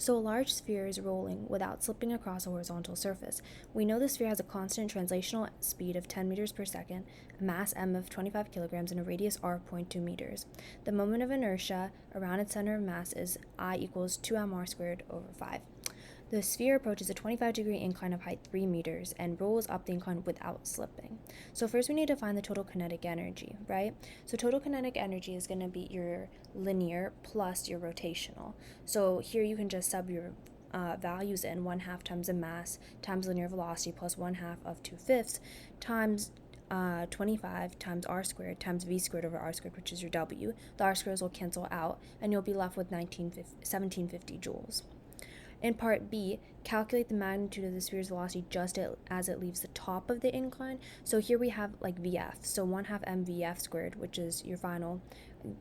So a large sphere is rolling without slipping across a horizontal surface. We know the sphere has a constant translational speed of 10 meters per second, a mass m of 25 kilograms, and a radius r of 0.2 meters. The moment of inertia around its center of mass is I equals 2mr squared over 5. The sphere approaches a 25-degree incline of height 3 meters and rolls up the incline without slipping. So first we need to find the total kinetic energy, right? So total kinetic energy is going to be your linear plus your rotational. So here you can just sub your values in 1/2 times the mass times linear velocity plus 1/2 of 2/5 times 25 times r squared times v squared over r squared, which is your w. The r squares will cancel out, and you'll be left with 1750 joules. In part B, calculate the magnitude of the sphere's velocity just as it leaves the top of the incline. So here we have like VF, so 1/2 mvf squared, which is your final,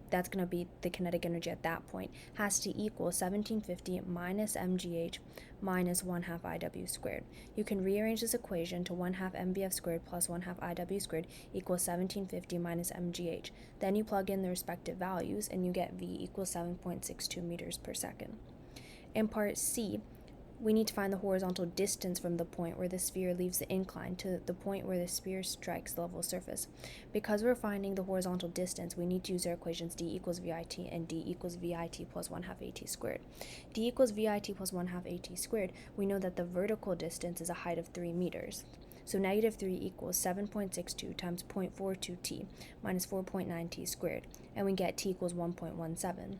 that's going to be the kinetic energy at that point, has to equal 1750 minus mgh minus 1/2 iw squared. You can rearrange this equation to 1/2 mvf squared plus 1/2 iw squared equals 1750 minus mgh. Then you plug in the respective values and you get V equals 7.62 meters per second. In part C, we need to find the horizontal distance from the point where the sphere leaves the incline to the point where the sphere strikes the level surface. Because we're finding the horizontal distance, we need to use our equations d equals vit and d equals vit plus 1/2 at squared. D equals vit plus 1/2 at squared, we know that the vertical distance is a height of 3 meters. So negative 3 equals 7.62 times 0.42t minus 4.9t squared, and we get t equals 1.17.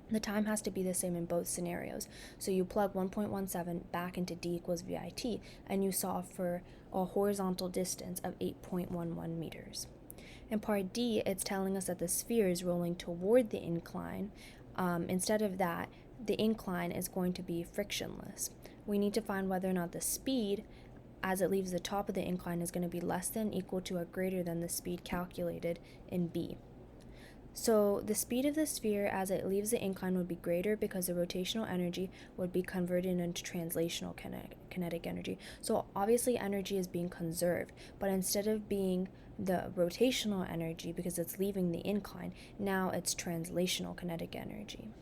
The time has to be the same in both scenarios, so you plug 1.17 back into d equals vit, and you solve for a horizontal distance of 8.11 meters. In part D, it's telling us that the sphere is rolling toward the incline. Instead of that, the incline is going to be frictionless. We need to find whether or not the speed as it leaves the top of the incline is going to be less than, equal to, or greater than the speed calculated in B. So the speed of the sphere as it leaves the incline would be greater because the rotational energy would be converted into translational kinetic energy. So obviously energy is being conserved, but instead of being the rotational energy because it's leaving the incline, now it's translational kinetic energy.